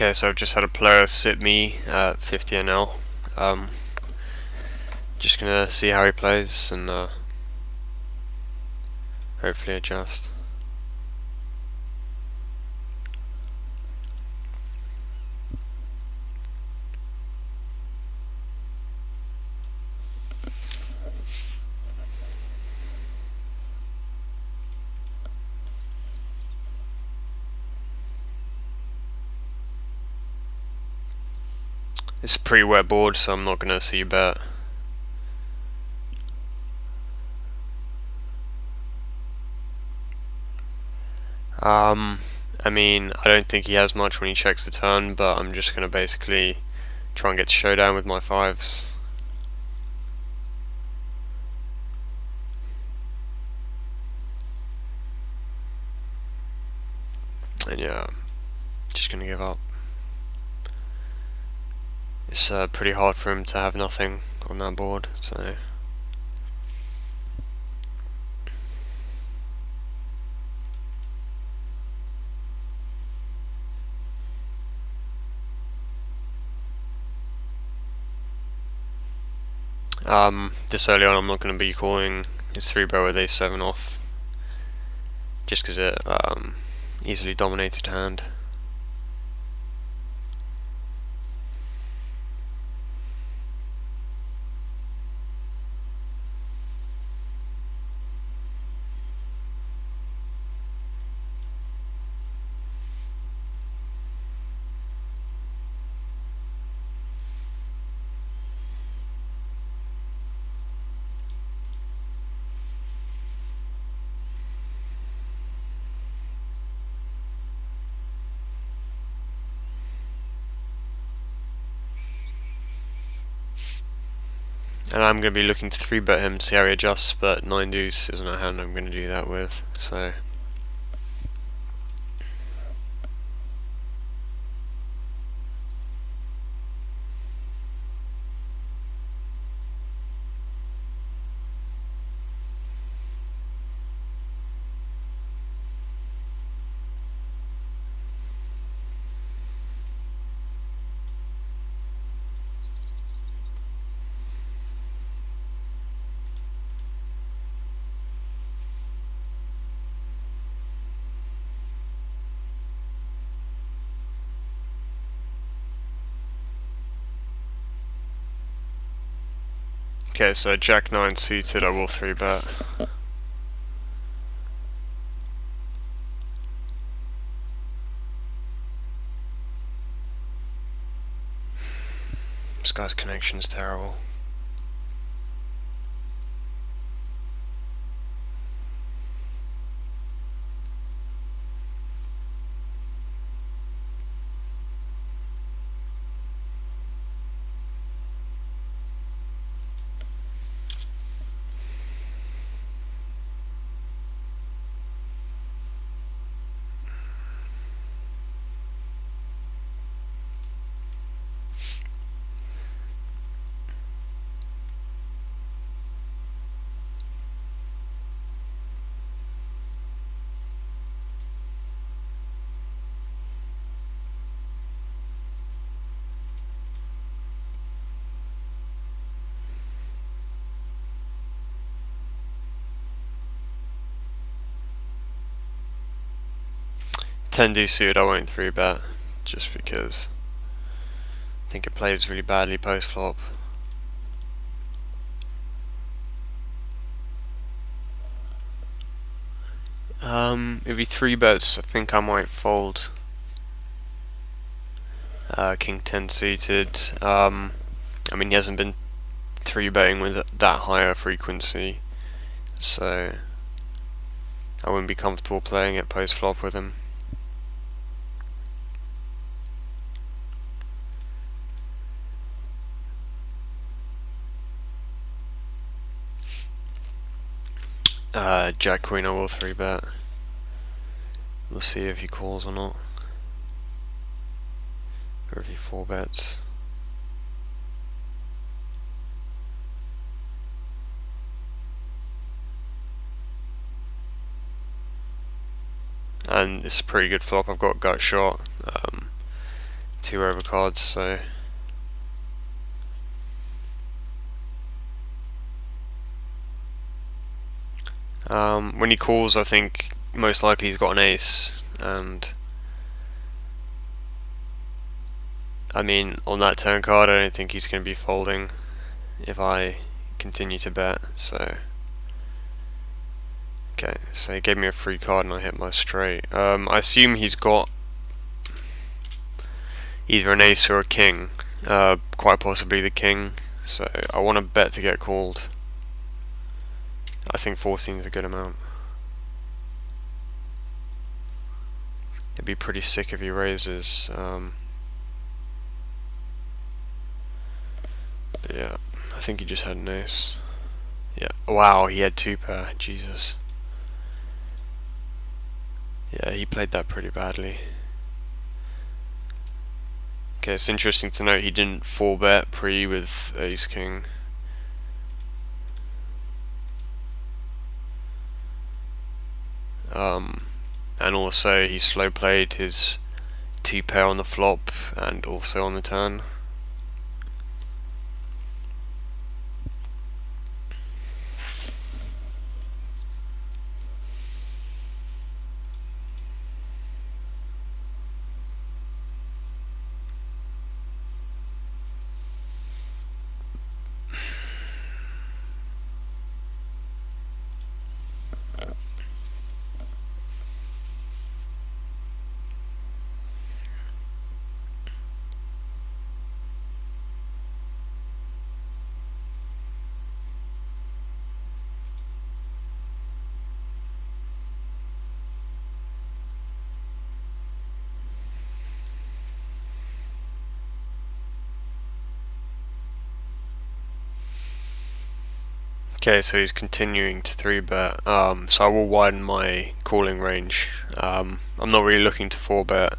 Okay, so I've just had a player sit me at 50 NL. Just gonna see how he plays and hopefully adjust. It's a pretty wet board, so I'm not gonna see bet. I mean, I don't think he has much when he checks the turn, but I'm just gonna basically try and get to showdown with my fives. And yeah, just gonna give up. It's pretty hard for him to have nothing on that board, so. This early on I'm not going to be calling his 3-bet with ace-7 off, just because it easily dominated hand. And I'm going to be looking to 3-bet him, see how he adjusts, but 9 deuce isn't a hand I'm going to do that with, so. Okay, so Jack 9 suited, I will 3-bet. This guy's connection's terrible. Ten deuce suited, I won't 3-bet, just because I think it plays really badly post flop. If he 3-bets, I think I might fold. King 10 suited. I mean, he hasn't been 3-betting with that higher frequency, so I wouldn't be comfortable playing it post flop with him. Jack Queen I will 3-bet. We'll see if he calls or not, or if he 4-bets. And it's a pretty good flop. I've got gut shot. 2 overcards, so when he calls, I think most likely he's got an ace, and I mean on that turn card I don't think he's going to be folding if I continue to bet. So okay, so he gave me a free card and I hit my straight. I assume he's got either an ace or a king, quite possibly the king, so I want to bet to get called. I think 14 is a good amount. It'd be pretty sick if he raises. But yeah, I think he just had an ace. Yeah, wow, he had 2 pair, Jesus. Yeah, he played that pretty badly. Okay, it's interesting to note he didn't 4-bet pre with ace king. And also he slow played his 2 pair on the flop and also on the turn. Okay, so he's continuing to 3-bet, so I will widen my calling range. I'm not really looking to 4-bet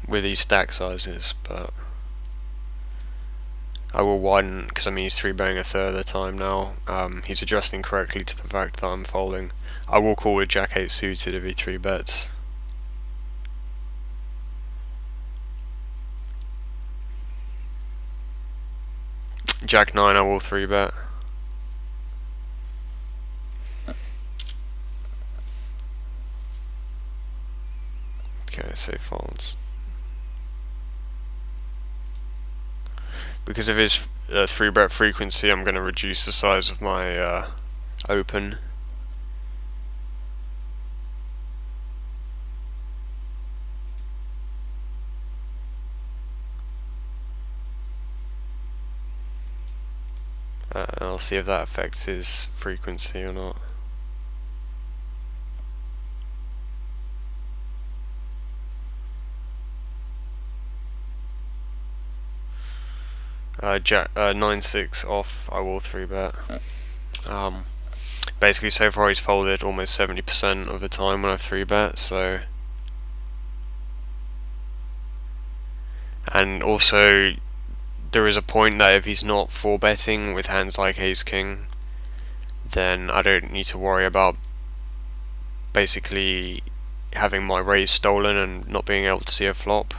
with these stack sizes, but I will widen, because I mean he's 3-betting a third of the time now. He's adjusting correctly to the fact that I'm folding. I will call with Jack 8 suited if he 3-bets. Jack 9 I will 3-bet. Okay, so folds. Because of his 3-bet frequency, I'm going to reduce the size of my open. I'll see if that affects his frequency or not. Jack 9-6 off, I will 3-bet. Basically, so far he's folded almost 70% of the time when I've 3-bet, so. And also, there is a point that if he's not 4-betting with hands like ace king, then I don't need to worry about basically having my raise stolen and not being able to see a flop.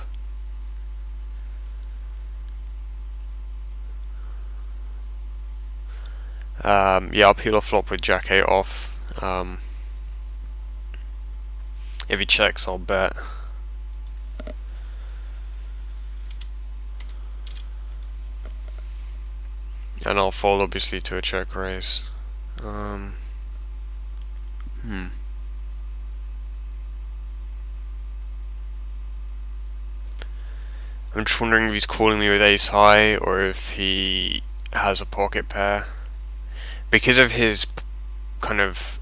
Yeah, I'll peel a flop with Jack 8 off. If he checks, I'll bet. And I'll fold obviously to a check raise. I'm just wondering if he's calling me with ace high or if he has a pocket pair. Because of his kind of,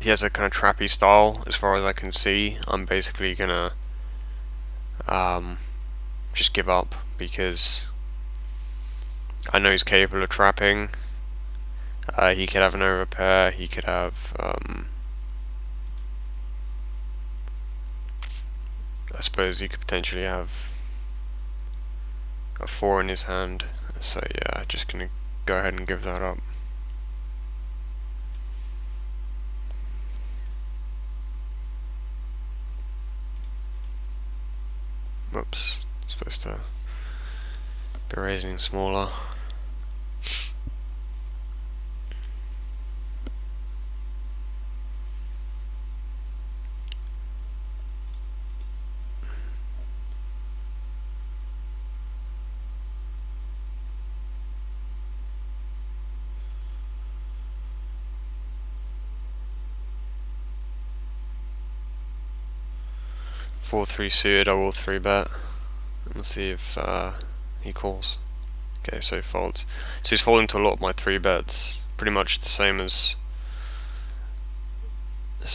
he has a kind of trappy style as far as I can see, I'm basically gonna just give up because I know he's capable of trapping. He could have an overpair, he could have, I suppose he could potentially have a 4 in his hand, so yeah, just gonna go ahead and give that up. Whoops, supposed to be raising smaller. Four three suited, I will 3-bet. Let's see if he calls. Okay, so he folds. So he's folding to a lot of my 3-bets. Pretty much the same as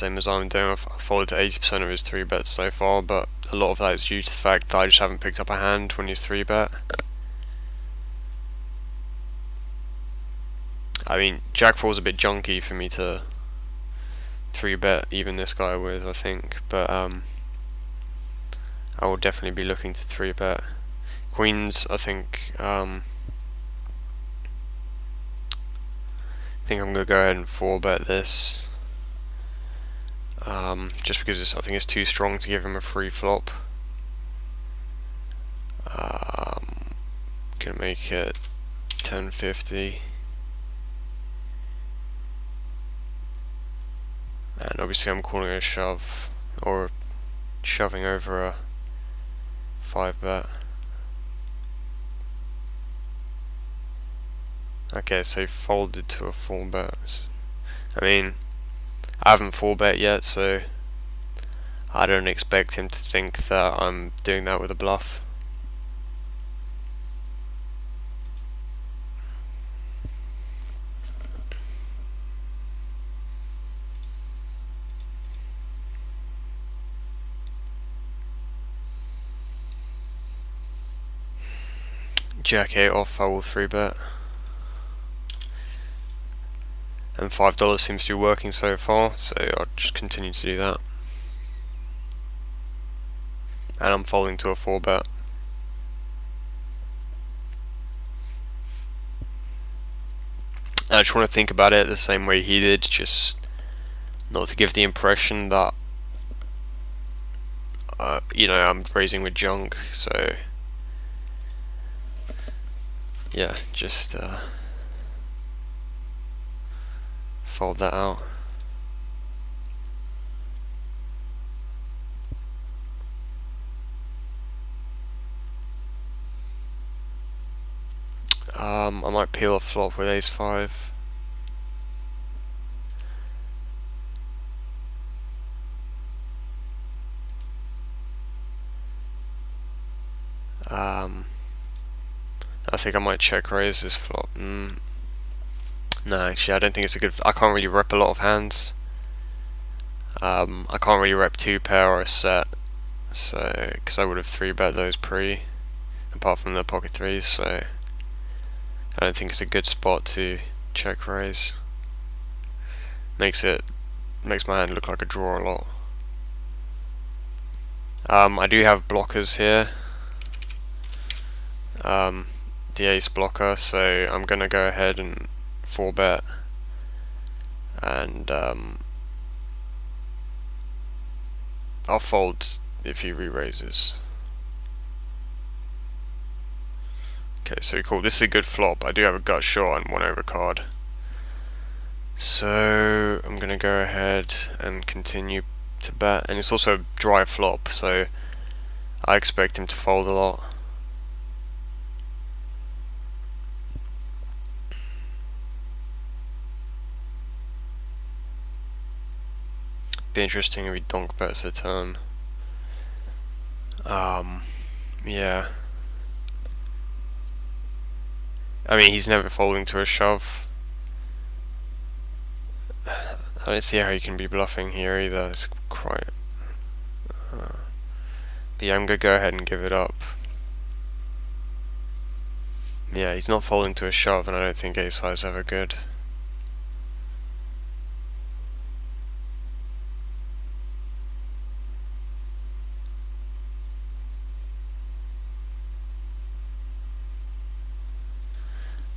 I'm doing. I've folded to 80% of his 3-bets so far, but a lot of that is due to the fact that I just haven't picked up a hand when he's 3-bet. I mean, Jack 4's a bit junky for me to 3-bet even this guy with, I think, but I will definitely be looking to 3-bet. Queens, I think I'm gonna go ahead and 4-bet this, just because I think it's too strong to give him a free flop. Gonna make it 1050, and obviously I'm calling a shove, or shoving over a 5-bet. Okay, so he folded to a 4-bet. I mean, I haven't 4-bet yet, so I don't expect him to think that I'm doing that with a bluff. Jack 8 off, I will 3-bet. And $5 seems to be working so far, so I'll just continue to do that. And I'm folding to a 4-bet. I just want to think about it the same way he did, just not to give the impression that I'm raising with junk, so yeah, just fold that out. I might peel a flop with ace-5. I think I might check raise this flop. No, actually, I don't think it's a good. I can't really rep a lot of hands. I can't really rep 2-pair or a set, so because I would have 3-bet those pre, apart from the pocket threes. So I don't think it's a good spot to check raise. Makes my hand look like a draw a lot. I do have blockers here. The ace blocker, so I'm gonna go ahead and 4-bet, and I'll fold if he re-raises. Okay, so cool. This is a good flop. I do have a gut shot and 1 overcard. So I'm gonna go ahead and continue to bet, and it's also a dry flop, so I expect him to fold a lot. Be interesting if he donk bets a turn. Yeah. I mean, he's never folding to a shove. I don't see how you can be bluffing here either. It's quite. But yeah, I'm gonna go ahead and give it up. Yeah, he's not folding to a shove, and I don't think ace high is ever good.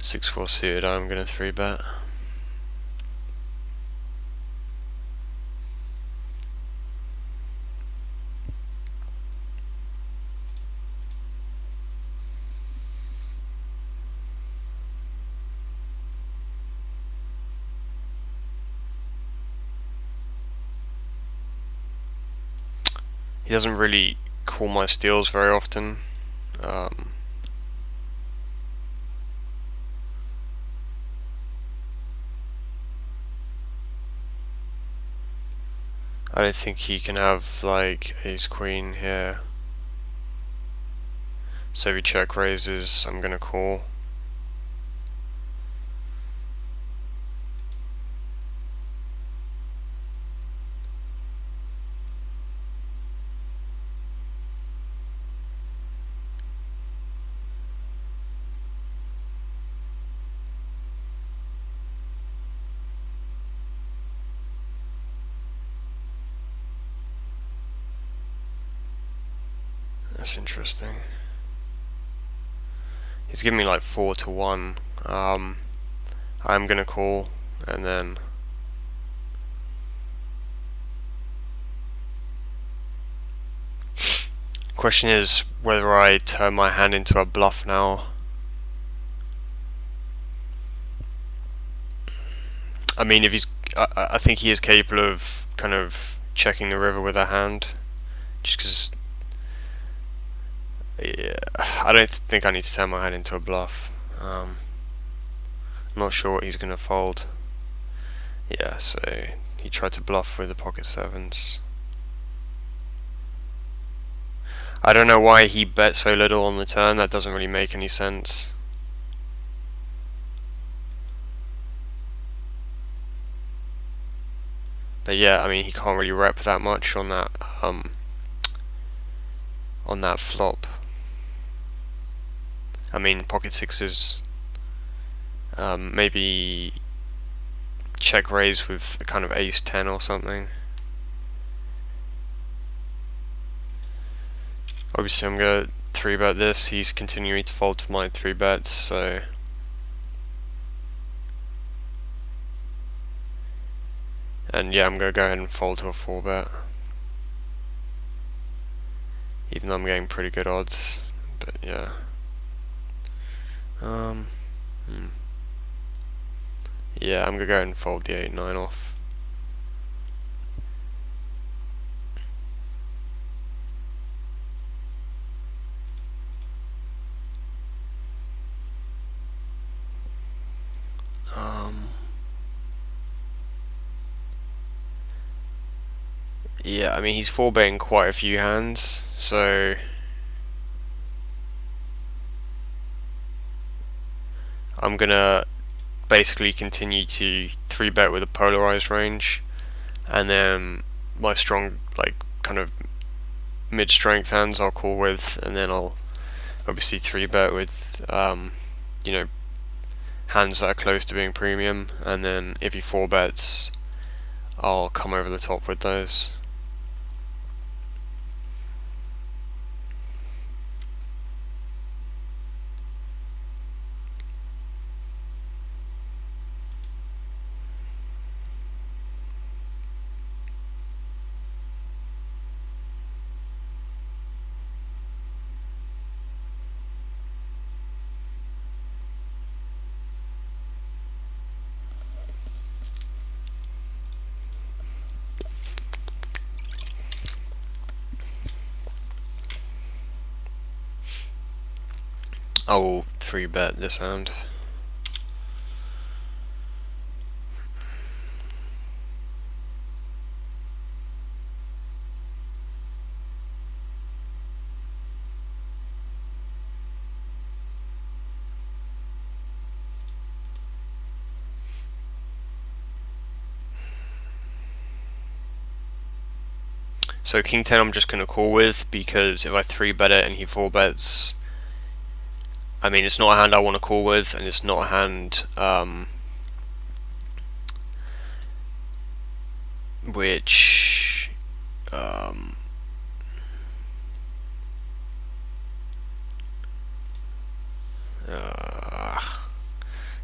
Six four suited, I'm gonna 3-bet. He doesn't really call my steals very often. I don't think he can have like ace queen here. So if he check raises, I'm gonna call. That's interesting. He's giving me like 4-1. I'm gonna call, and then question is whether I turn my hand into a bluff now. I mean, if he's, I think he is capable of kind of checking the river with a hand, just because. Yeah, I don't think I need to turn my hand into a bluff. I'm not sure what he's gonna fold. Yeah, so he tried to bluff with the pocket sevens. I don't know why he bet so little on the turn. That doesn't really make any sense. But yeah, I mean, he can't really rep that much on that flop. I mean, pocket sixes, maybe check raise with a kind of ace 10 or something. Obviously, I'm gonna 3-bet this. He's continuing to fold to my 3-bets, so. And yeah, I'm gonna go ahead and fold to a 4-bet. Even though I'm getting pretty good odds, but yeah. Yeah, I'm gonna go ahead and fold the 8-9 off. Yeah, I mean, he's 4-betting quite a few hands, so I'm gonna basically continue to 3-bet with a polarized range, and then my strong, like, kind of mid-strength hands I'll call with, and then I'll obviously 3-bet with, you know, hands that are close to being premium, and then if he 4-bets, I'll come over the top with those. I will 3-bet this hand. So king 10 I'm just going to call with, because if I 3-bet it and he 4-bets, I mean, it's not a hand I want to call with, and it's not a hand which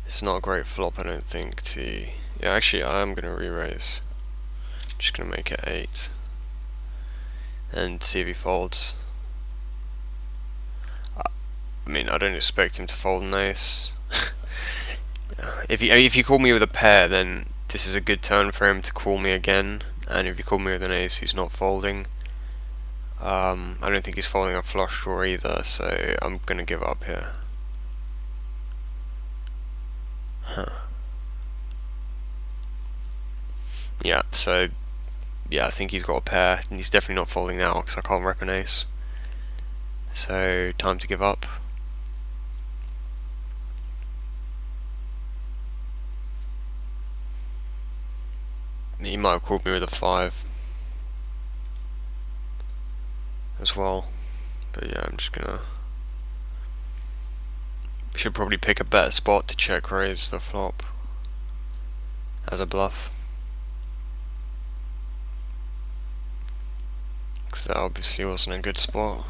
it's not a great flop, I don't think, to. Yeah, actually, I am going to re-raise. Just going to make it 8 and see if he folds. I mean, I don't expect him to fold an ace. If you call me with a pair, then this is a good turn for him to call me again. And if you call me with an ace, he's not folding. I don't think he's folding a flush draw either, so I'm gonna give up here. Huh. Yeah, so yeah, I think he's got a pair, and he's definitely not folding now because I can't rep an ace. So time to give up. He might have called me with a 5 as well, but yeah, I'm just gonna. Should probably pick a better spot to check raise the flop as a bluff, because that obviously wasn't a good spot.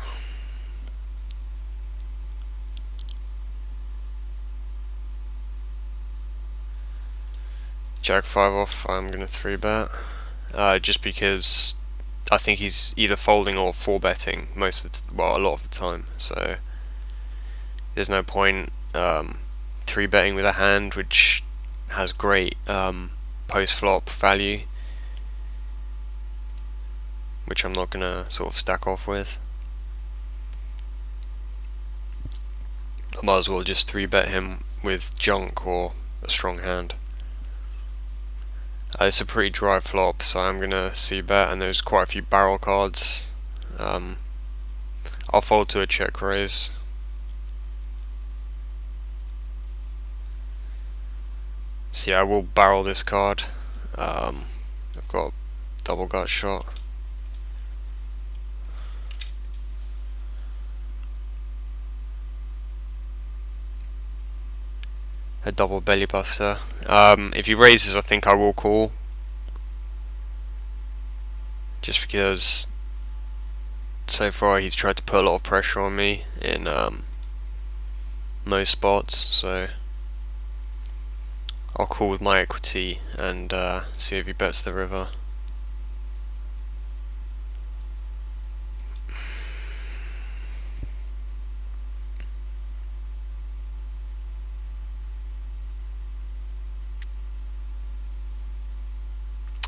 Jack 5 off, I'm gonna 3-bet, just because I think he's either folding or 4-betting most of the a lot of the time, so there's no point 3-betting with a hand which has great post-flop value, which I'm not gonna sort of stack off with. I might as well just 3-bet him with junk or a strong hand. It's a pretty dry flop, so I'm gonna c-bet, and there's quite a few barrel cards. I'll fold to a check raise. So yeah, I will barrel this card. I've got double gut shot. A double belly buster. If he raises, I think I will call. Just because so far he's tried to put a lot of pressure on me in most spots, so I'll call with my equity and see if he bets the river.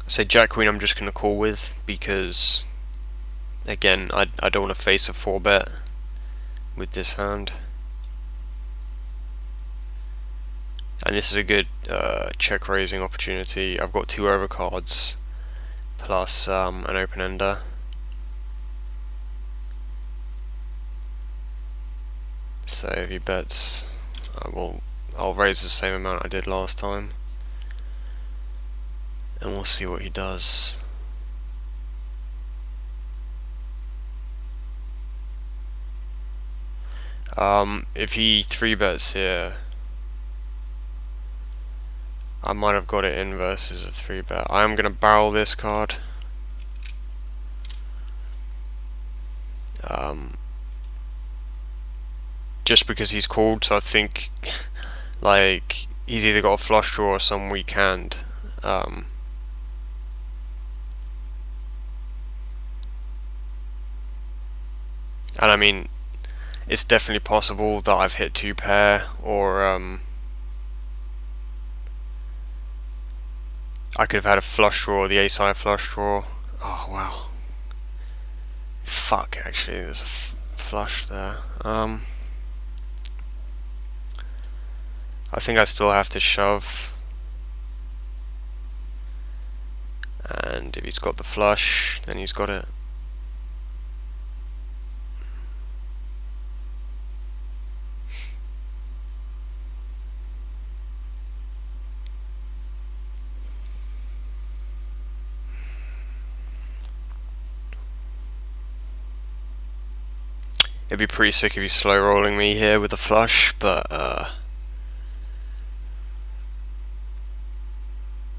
So Jack Queen I'm just going to call with, because again I don't want to face a 4-bet with this hand. And this is a good check raising opportunity. I've got 2 overcards plus an open ender. So if he bets, I'll raise the same amount I did last time, and we'll see what he does. If he 3-bets here, I might have got it in versus a 3-bet. I am going to barrel this card. Just because he's called, so I think like he's either got a flush draw or some weak hand. And I mean, it's definitely possible that I've hit 2 pair, or I could have had a flush draw, the ace-high flush draw. Oh wow. Fuck, actually, there's a flush there. I think I still have to shove. And if he's got the flush, then he's got it. It'd be pretty sick if he's slow rolling me here with the flush, but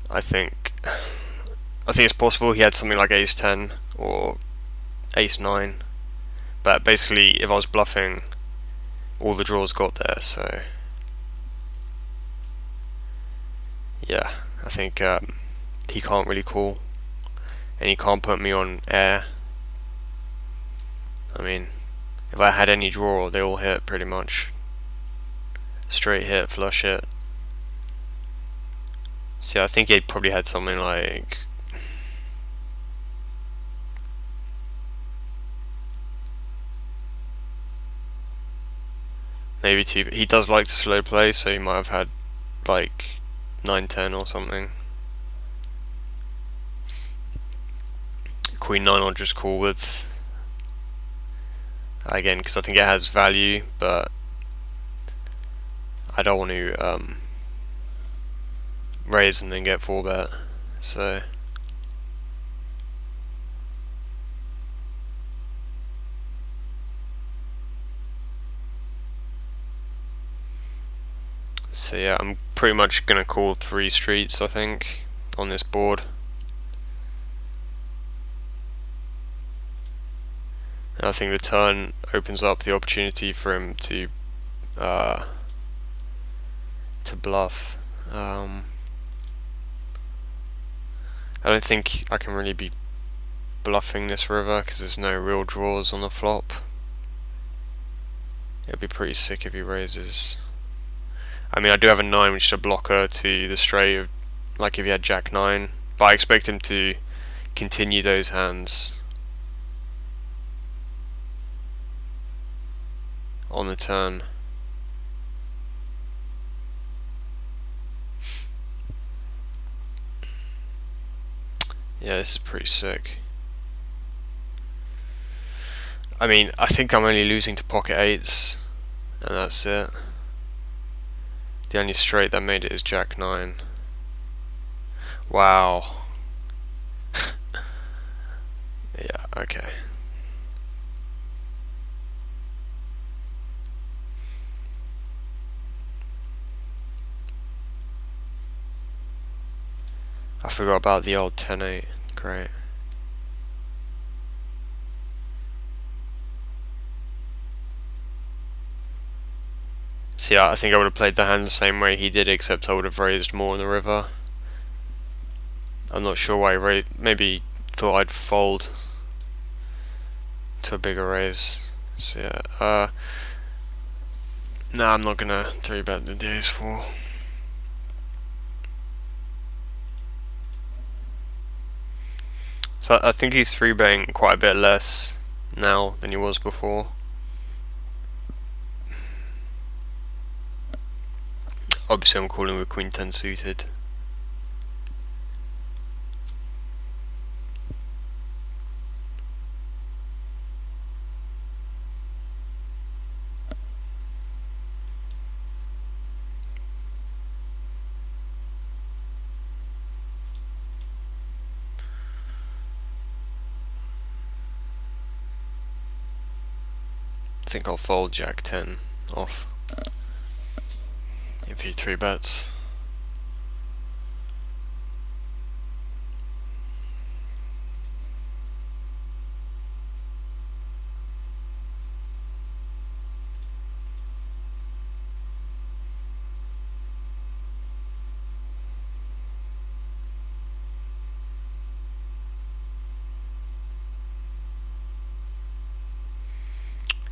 I think it's possible he had something like ace 10 or ace 9, but basically if I was bluffing, all the draws got there, so yeah, I think he can't really call, and he can't put me on air. I mean, if I had any draw, they all hit pretty much. Straight hit, flush hit. See, I think he probably had something like maybe two. He does like to slow play, so he might have had like 9-10 or something. Queen 9 I'll just call with. Again, because I think it has value, but I don't want to raise and then get 4-bet. So yeah, I'm pretty much gonna call 3 streets, I think, on this board. And I think the turn opens up the opportunity for him to bluff. I don't think I can really be bluffing this river because there's no real draws on the flop. It'd be pretty sick if he raises. I mean, I do have a 9, which is a blocker to the straight of, like if he had Jack 9, but I expect him to continue those hands on the turn. Yeah, this is pretty sick. I mean, I think I'm only losing to pocket 8s, and that's it. The only straight that made it is Jack 9. Wow. Yeah, okay. I forgot about the old 10-8. Great. See, I think I would have played the hand the same way he did, except I would have raised more in the river. I'm not sure why he raised. Maybe thought I'd fold to a bigger raise. So yeah, nah, I'm not gonna 3-bet the ace-4. So I think he's 3-betting quite a bit less now than he was before. Obviously I'm calling with Queen 10 suited. I think I'll fold Jack 10 off if he 3-bets.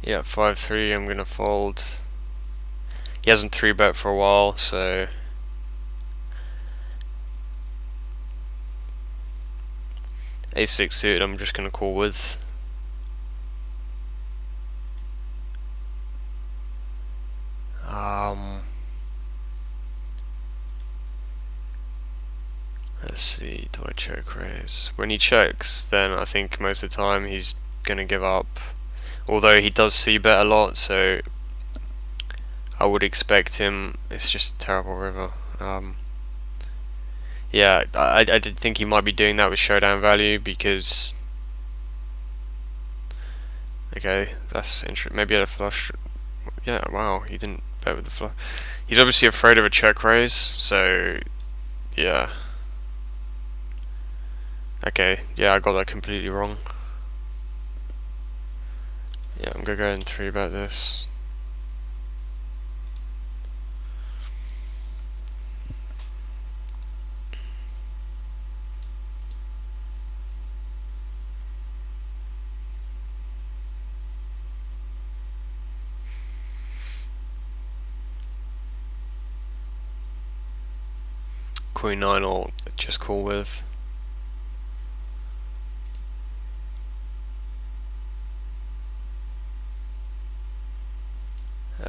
Yeah, 5-3, I'm gonna fold. He hasn't 3-bet for a while, so ace-6 suited I'm just gonna call with. Let's see, do I check raise? When he checks, then I think most of the time he's gonna give up. Although he does c-bet a lot, so I would expect him. It's just a terrible river. Yeah, I did think he might be doing that with showdown value because. Okay, that's interesting. Maybe he had a flush. Yeah, wow, he didn't bet with the flush. He's obviously afraid of a check raise, so yeah. Okay, yeah, I got that completely wrong. Yeah, I'm gonna go and 3-bet this. Queen 9 I'll just call with.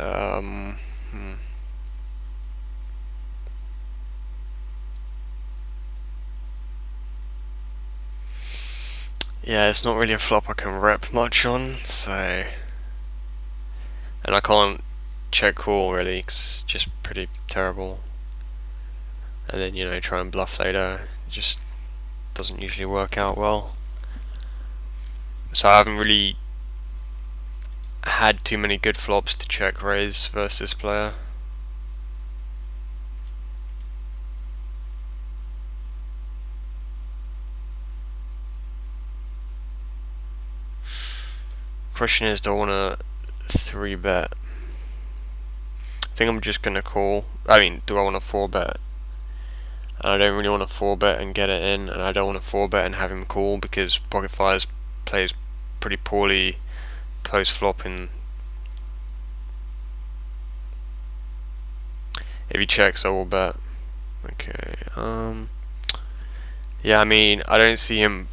Hmm. Yeah, it's not really a flop I can rep much on, so... And I can't check call really, 'cause it's just pretty terrible. And then, try and bluff later, it just doesn't usually work out well. So I haven't really had too many good flops to check raise versus this player. Question is, do I want to 3-bet? I think I'm just gonna call. I mean, do I want to 4-bet? And I don't really want to 4-bet and get it in, and I don't want to 4-bet and have him call because Pocket Fires plays pretty poorly post flop. And if he checks, I will bet. Okay. Yeah, I mean, I don't see him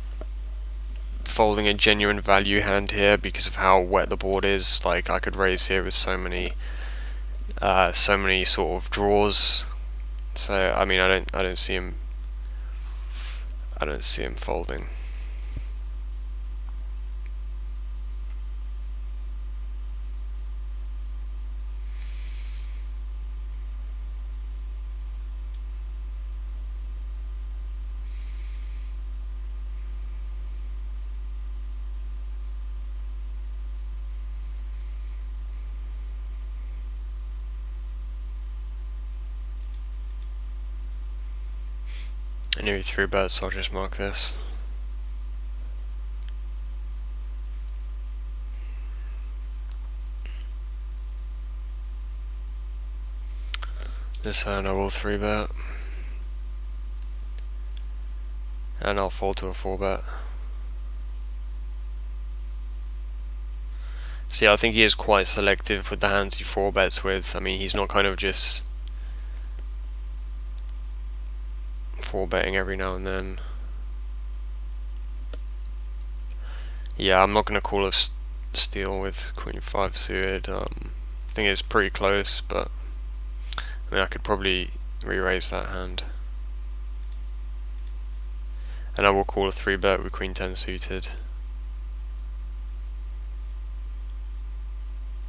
folding a genuine value hand here because of how wet the board is. Like, I could raise here with so many sort of draws. So I mean, I don't see him folding. And if he 3-bets, I'll just mark this. This hand I will 3-bet. And I'll fold to a 4-bet. See, I think he is quite selective with the hands he 4-bets with. I mean, he's not kind of just 4-betting every now and then. Yeah, I'm not going to call a steal with Queen 5 suited. I think it's pretty close, but I mean, I could probably re-raise that hand. And I will call a 3-bet with Queen 10 suited.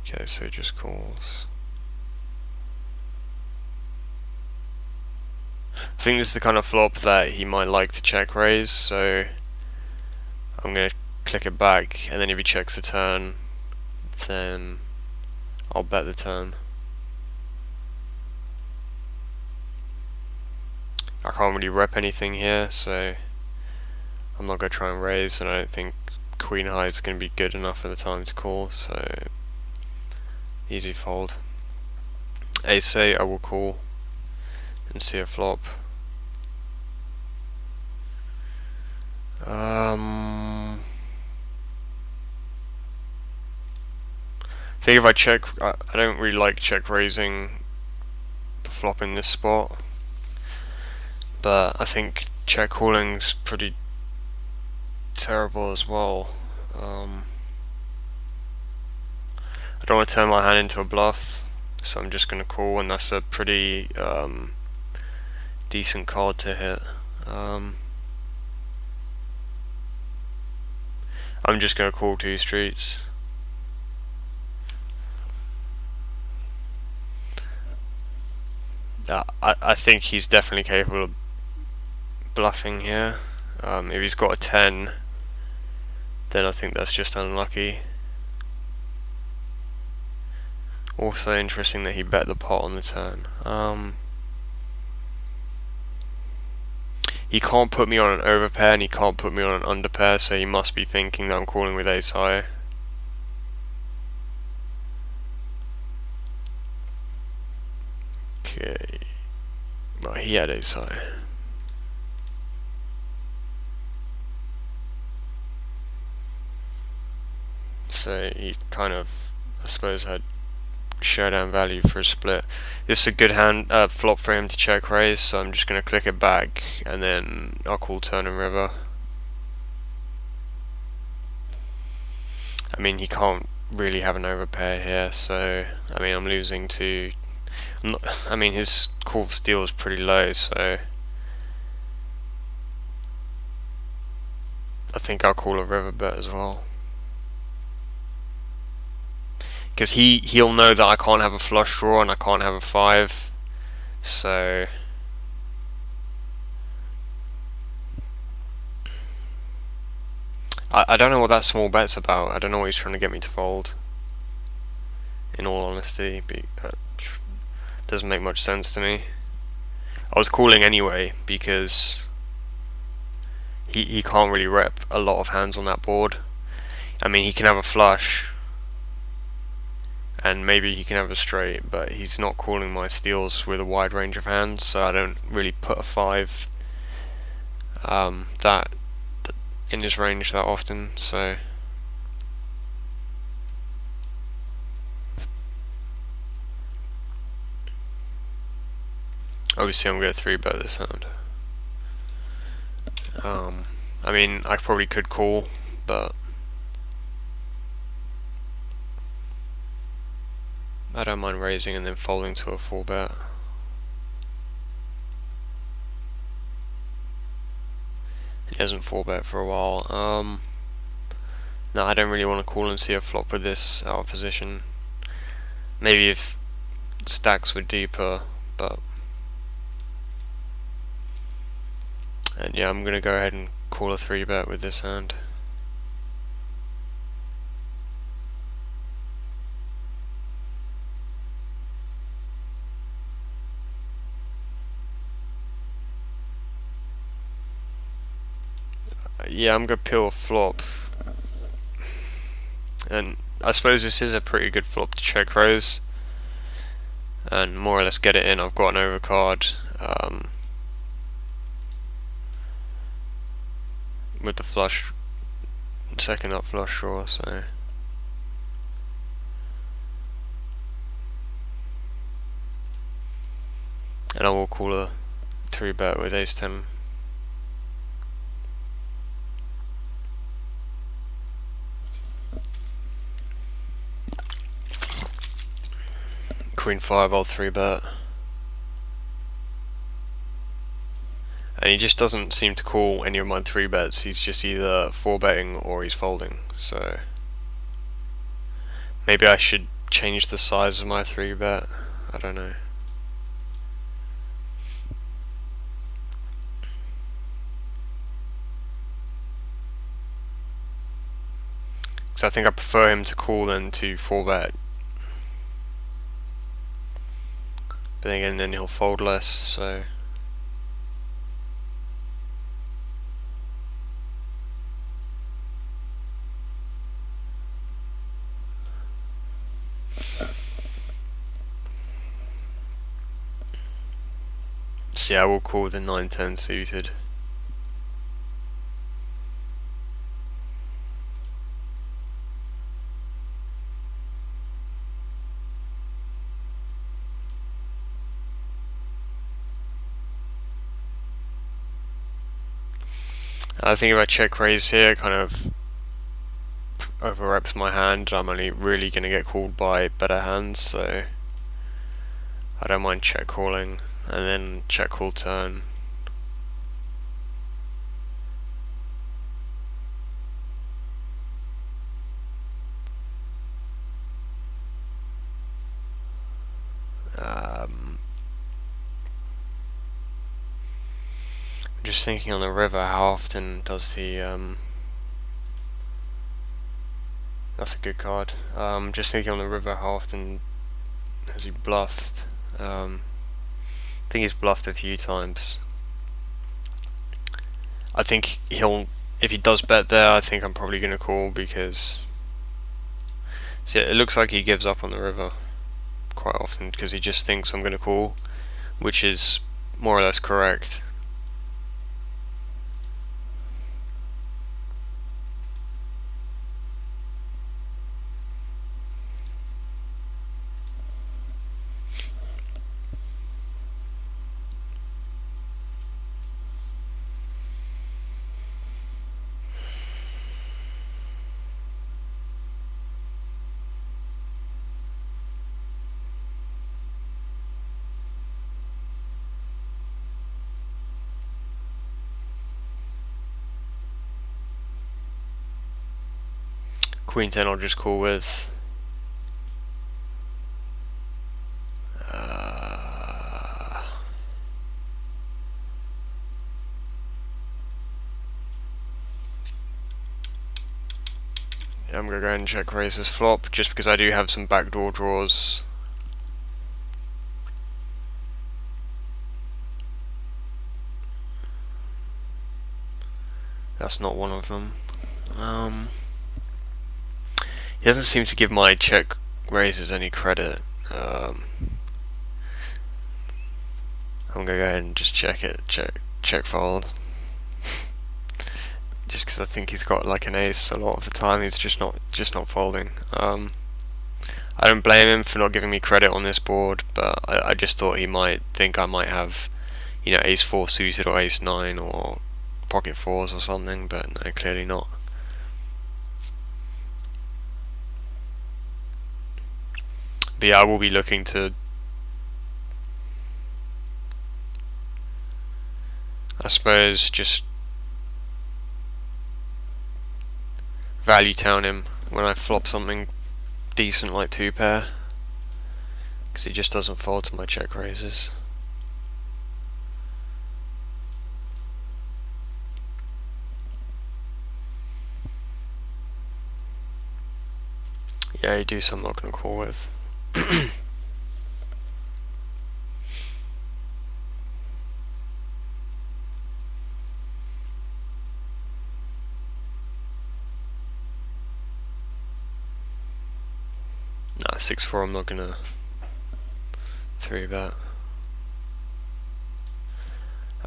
Okay, so it just calls. I think this is the kind of flop that he might like to check raise, so I'm going to click it back, and then if he checks the turn, then I'll bet the turn. I can't really rep anything here, so I'm not going to try and raise, and I don't think Queen High is going to be good enough at the time to call, so easy fold. Ace-8 I will call and see a flop. I think if I check, I don't really like check raising the flop in this spot, but I think check calling's pretty terrible as well. I don't want to turn my hand into a bluff, so I'm just going to call, and that's a pretty decent card to hit. I'm just going to call 2 streets. I think he's definitely capable of bluffing here. If he's got a 10, then I think that's just unlucky. Also interesting that he bet the pot on the turn. He can't put me on an overpair and he can't put me on an underpair, so he must be thinking that I'm calling with ace high. Okay. Well, he had ace high. So he kind of, I suppose, had showdown value for a split. This is a good hand flop for him to check raise, so I'm just going to click it back and then I'll call turn and river. I mean, he can't really have an overpair here, so I mean I'm losing to. I mean his call for steal is pretty low, so I think I'll call a river bet as well. Because he'll know that I can't have a flush draw and I can't have a 5, so I don't know what that small bet's about. I don't know what he's trying to get me to fold, in all honesty. Doesn't make much sense to me. I was calling anyway because he can't really rep a lot of hands on that board. I mean, he can have a flush and maybe he can have a straight, but he's not calling my steals with a wide range of hands, so I don't really put a 5 that in his range that often. So obviously I'm going to 3-bet this hand. I mean, I probably could call, but I don't mind raising and then folding to a 4-bet. He hasn't 4-bet for a while. No, I don't really want to call and see a flop with this out of position. Maybe if stacks were deeper, but and yeah, I'm gonna go ahead and call a 3-bet with this hand. Yeah, I'm gonna peel a flop, and I suppose this is a pretty good flop to check raise and more or less get it in. I've got an overcard with the flush, second up flush draw, so and I will call a 3-bet with ace 10. Queen 5, I'll 3-bet. And he just doesn't seem to call any of my 3-bets. He's just either 4-betting or he's folding. So maybe I should change the size of my 3-bet. I don't know. Because I think I prefer him to call than to 4-bet. But again, then he'll fold less, so yeah, I will call with the 9-10 suited. I think if I check raise here, it kind of overreps my hand. I'm only really going to get called by better hands, so I don't mind check calling and then check call turn. Just thinking on the river, how often does he that's a good card. Just thinking on the river, how often has he bluffed? I think he's bluffed a few times. I think if he does bet there, I think I'm probably going to call because see, it looks like he gives up on the river quite often because he just thinks I'm going to call, which is more or less correct. Queen 10 I'll just call with. I'm going to go ahead and check raise this flop, just because I do have some backdoor draws. That's not one of them. He doesn't seem to give my check raises any credit. I'm going to go ahead and just check it, check fold. Just because I think he's got like an ace a lot of the time, he's just not folding. I don't blame him for not giving me credit on this board, but I just thought he might think I might have, you know, ace 4 suited or ace 9 or pocket 4s or something, but no, clearly not. But yeah, I will be looking to, I suppose, just value town him when I flop something decent like 2-pair, because he just doesn't fold to my check raises. Yeah, you do some I'm not going to call with. Nah, 6-4 I'm not gonna 3-bet.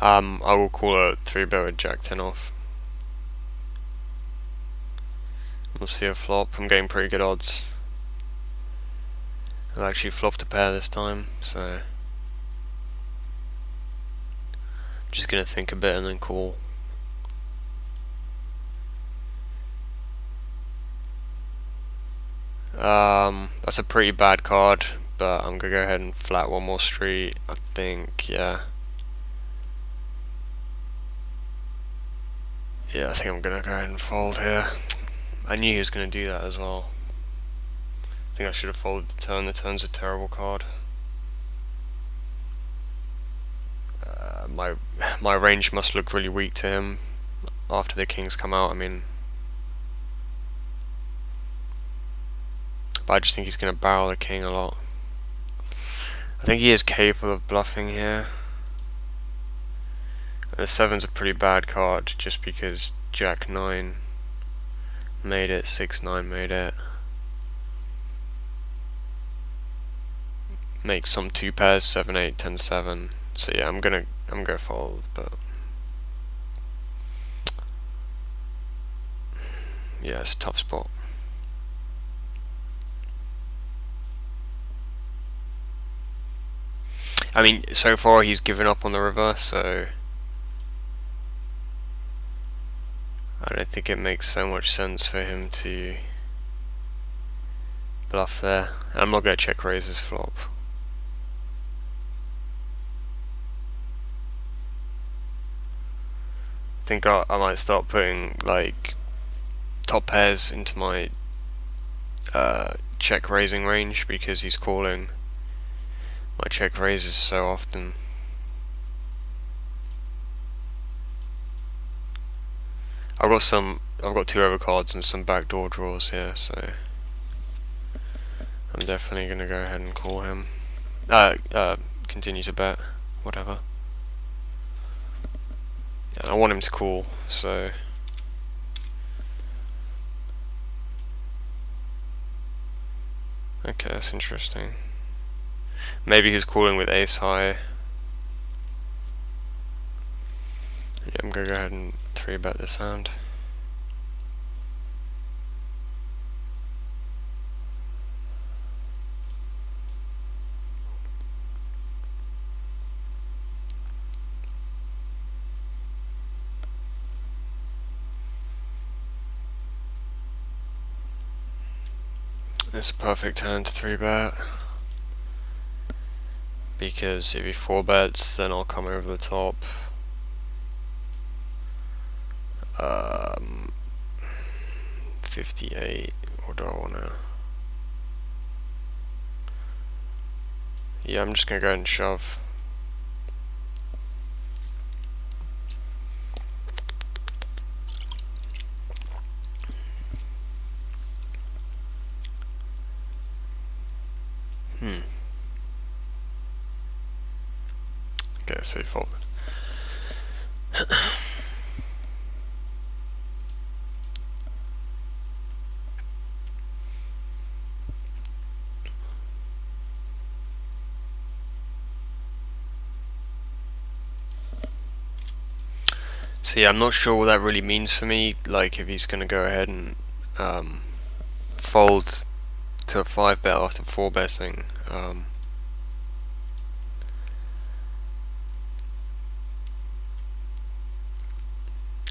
I will call a 3-bet with Jack 10 off. We'll see a flop. I'm getting pretty good odds. I've actually flopped a pair this time, so I'm just gonna think a bit and then call. That's a pretty bad card, but I'm gonna go ahead and flat one more street. I think, yeah. Yeah, I think I'm gonna go ahead and fold here. I knew he was gonna do that as well. I think I should have folded the turn. The turn's a terrible card. My range must look really weak to him after the kings come out. I mean, but I just think he's going to barrel the king a lot. I think he is capable of bluffing here. The 7's a pretty bad card just because Jack 9 made it, 6-9 made it. Makes some 2 pairs, 7-8, 10-7. So yeah, I'm gonna fold, but yeah, it's a tough spot. I mean, so far he's given up on the reverse, so I don't think it makes so much sense for him to bluff there. And I'm not going to check raise his flop. I think I might start putting like top pairs into my check raising range because he's calling my check raises so often. I've got 2 overcards and some backdoor draws here, so I'm definitely gonna go ahead and call him. Continue to bet, whatever. And I want him to call, so okay, that's interesting. Maybe he's calling with ace high. Yeah, I'm gonna go ahead and 3-bet this hand. It's a perfect hand to 3-bet. Because if he 4-bets, then I'll come over the top. 58. Or do I wanna... Yeah, I'm just gonna go ahead and shove. Okay, so he folded. So yeah, I'm not sure what that really means for me, like if he's gonna go ahead and fold to a 5-bet after 4-betting. I'm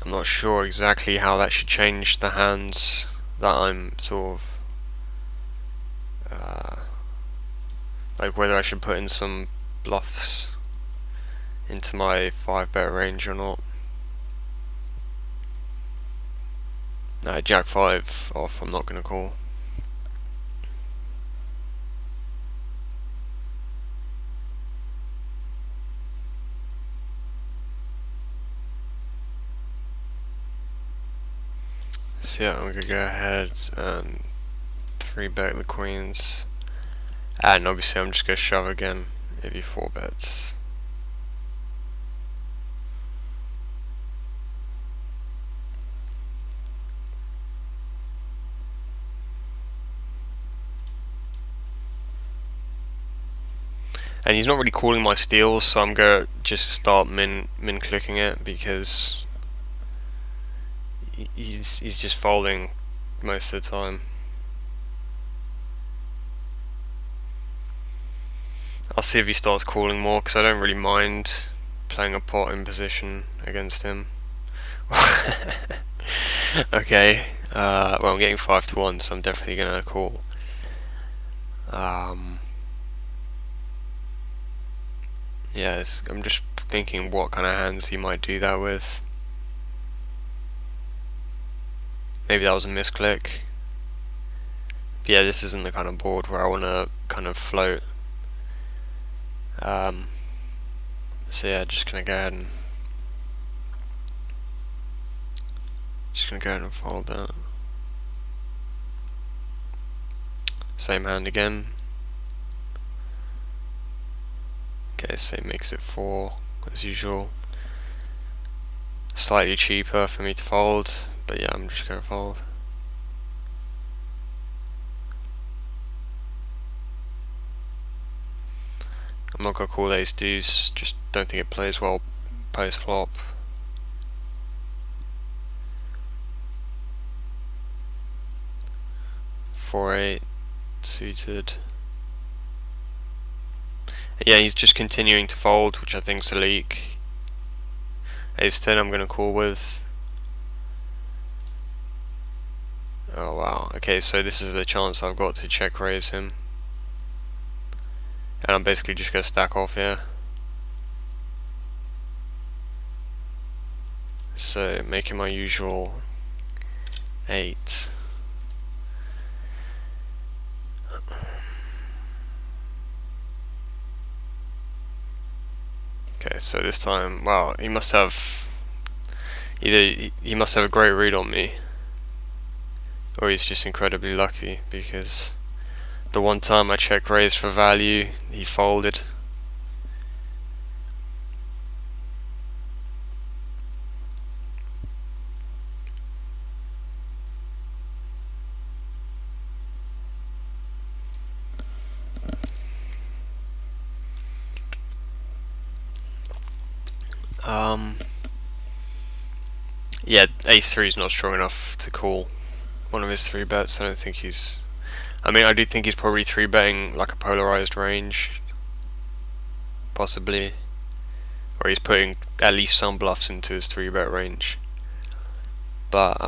not sure exactly how that should change the hands that I'm sort of like whether I should put in some bluffs into my 5-bet range or not. No, Jack 5 off, I'm not gonna call. So yeah, I'm gonna go ahead and 3-bet the queens. And obviously I'm just gonna shove again if he 4-bets. And he's not really calling my steals, so I'm gonna just start min clicking it because he's just folding most of the time. I'll see if he starts calling more, because I don't really mind playing a pot in position against him. Okay, well I'm getting 5 to 1, so I'm definitely gonna call. Yeah, I'm just thinking what kind of hands he might do that with. Maybe that was a misclick. But yeah, this isn't the kind of board where I want to kind of float. So yeah, just gonna go ahead and fold that. Same hand again. Okay, so it makes it 4 as usual. Slightly cheaper for me to fold, but yeah, I'm just gonna fold. I'm not gonna call ace deuce, just don't think it plays well post flop. Four eight suited. Yeah, he's just continuing to fold, which I think's a leak. Ace 10 I'm gonna call with. Oh wow, okay, so this is the chance I've got to check raise him. And I'm basically just gonna stack off here. So making my usual 8. Okay, so this time, wow, he must have either he must have a great read on me, or he's just incredibly lucky, because the one time I check raised for value, he folded. Yeah, ace 3 is not strong enough to call one of his 3-bets. I don't think he's... I mean, I do think he's probably 3-betting like a polarized range, possibly. Or he's putting at least some bluffs into his 3-bet range. But,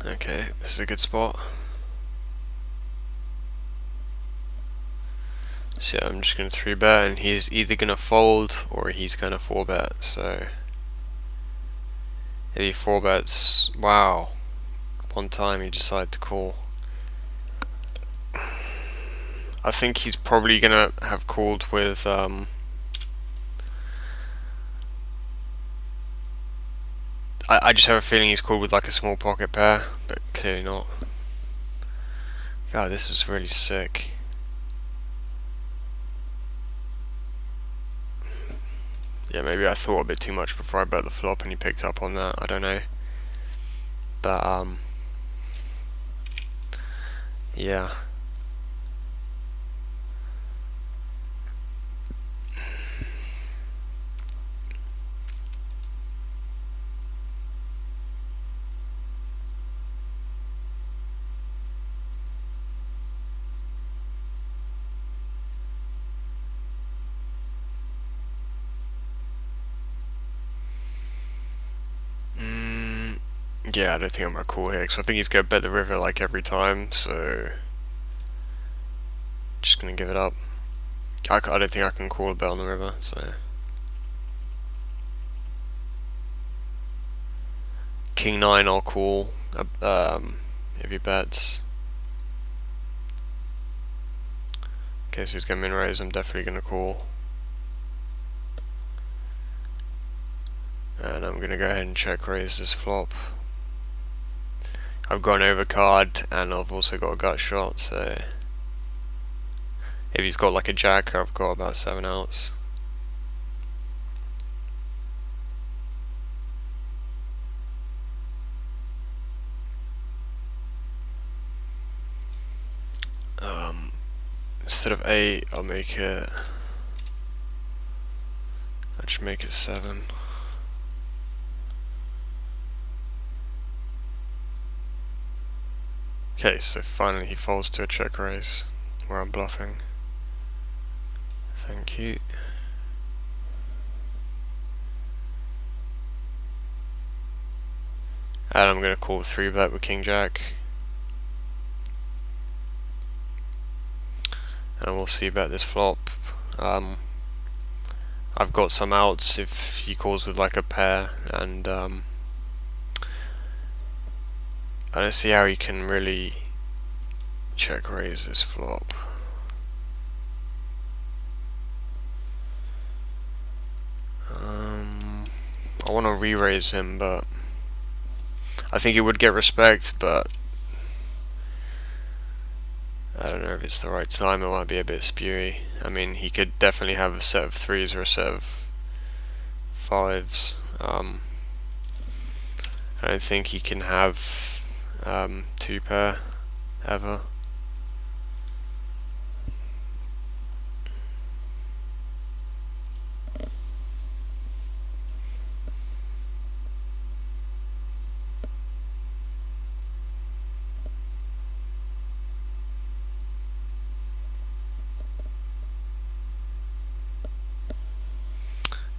okay, this is a good spot. So yeah, I'm just going to 3-bet, and he's either going to fold or he's going to 4-bet, so Maybe 4 bets. Wow. One time he decided to call. I think he's probably gonna have called with I just have a feeling he's called with like a small pocket pair, but clearly not. God, this is really sick. Yeah, maybe I thought a bit too much before I bet the flop and he picked up on that, I don't know. But yeah. Yeah, I don't think I'm gonna call here, because I think he's gonna bet the river like every time, so just gonna give it up. I don't think I can call a bet on the river, so King 9 I'll call if he bets. Okay, so he's gonna min raise, I'm definitely gonna call. And I'm gonna go ahead and check raise this flop. I've got an overcard and I've also got a gut shot, so if he's got like a jack, I've got about 7 outs. Instead of 8, I'll make it. I just make it 7. Okay, so finally he falls to a check raise where I'm bluffing. Thank you. And I'm gonna call 3-bet with King Jack. And we'll see about this flop. I've got some outs if he calls with like a pair, and I don't see how he can really check raise this flop. I want to re-raise him, but I think he would get respect, but I don't know if it's the right time. It might be a bit spewy. I mean, he could definitely have a set of 3s or a set of 5s. I don't think he can have 2 pair ever.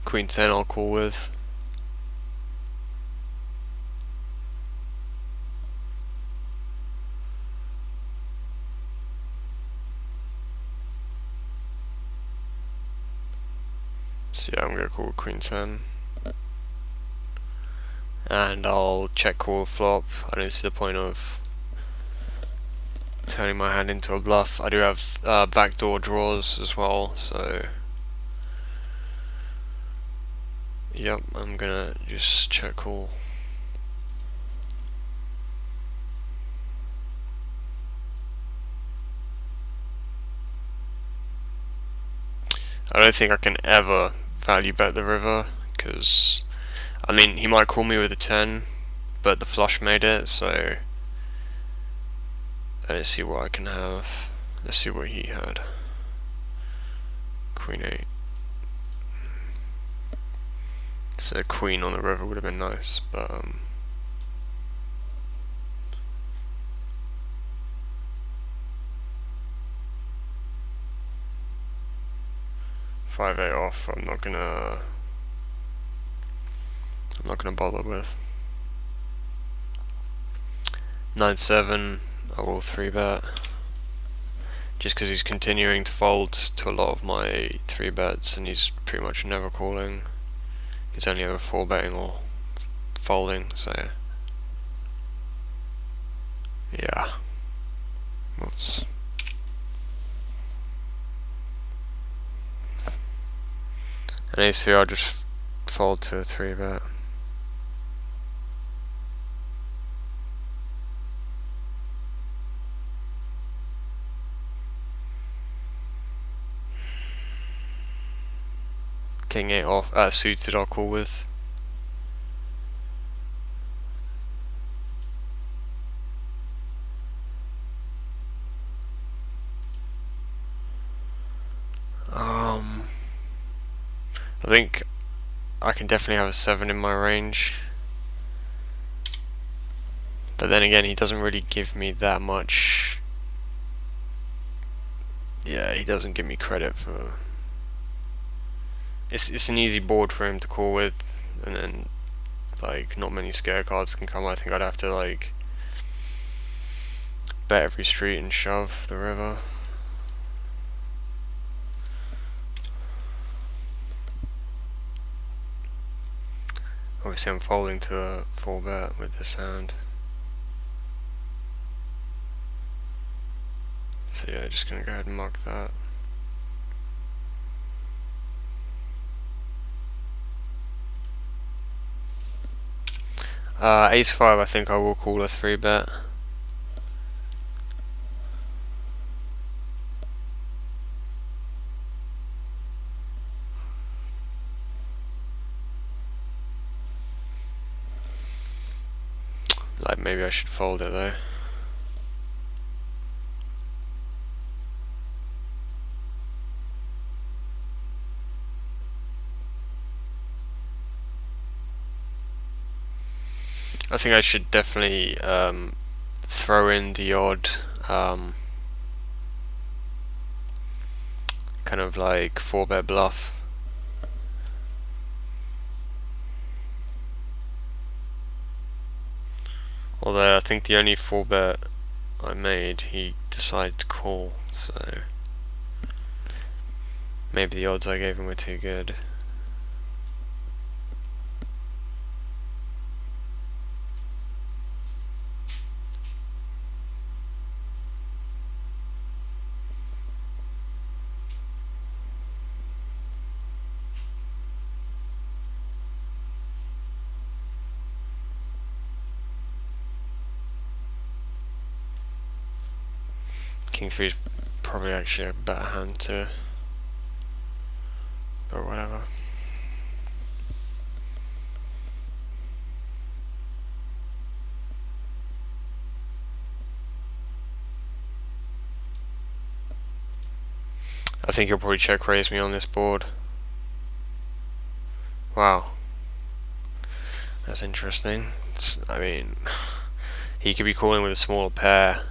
Queen 10 I'll call with. So yeah, I'm gonna call Queen 10. And I'll check call flop. I don't see the point of turning my hand into a bluff. I do have backdoor draws as well, so yep, I'm gonna just check call. I don't think I can ever value bet the river, because I mean, he might call me with a 10, but the flush made it, so I don't see what I can have. Let's see what he had. Queen 8. So queen on the river would have been nice, but 5-8 off. I'm not gonna bother with. 9-7. I will 3-bet. Just because he's continuing to fold to a lot of my 3-bets, and he's pretty much never calling. He's only ever 4-betting or folding, so yeah. Whoops. And ace-3, I'll just fold to a 3-bet. King 8 off, suited I'll call with. I think I can definitely have a 7 in my range. But then again, he doesn't really give me that much. Yeah, he doesn't give me credit for. It's an easy board for him to call with, and then like not many scare cards can come. I think I'd have to like bet every street and shove the river. Obviously I'm folding to a 4-bet with this hand. So yeah, just gonna go ahead and mark that. Ace-5, I think I will call a 3-bet. Like maybe I should fold it though. I think I should definitely throw in the odd kind of like 4-bet bluff. Although I think the only 4-bet I made, he decided to call, so maybe the odds I gave him were too good. King 3 is probably actually a better hand too, but whatever. I think he'll probably check raise me on this board. Wow, that's interesting. I mean, he could be calling with a smaller pair.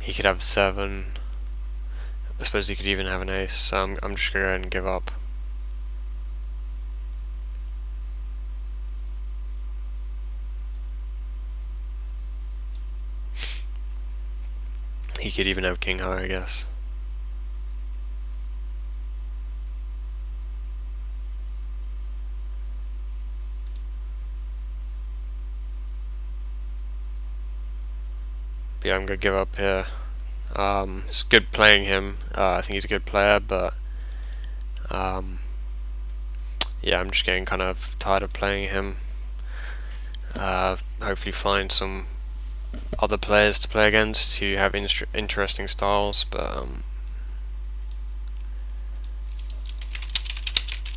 He could have 7. I suppose he could even have an ace, so I'm just gonna go ahead and give up. He could even have king high, I guess. But yeah, I'm gonna give up here. It's good playing him. I think he's a good player, but yeah, I'm just getting kind of tired of playing him. Hopefully find some other players to play against who have interesting styles, but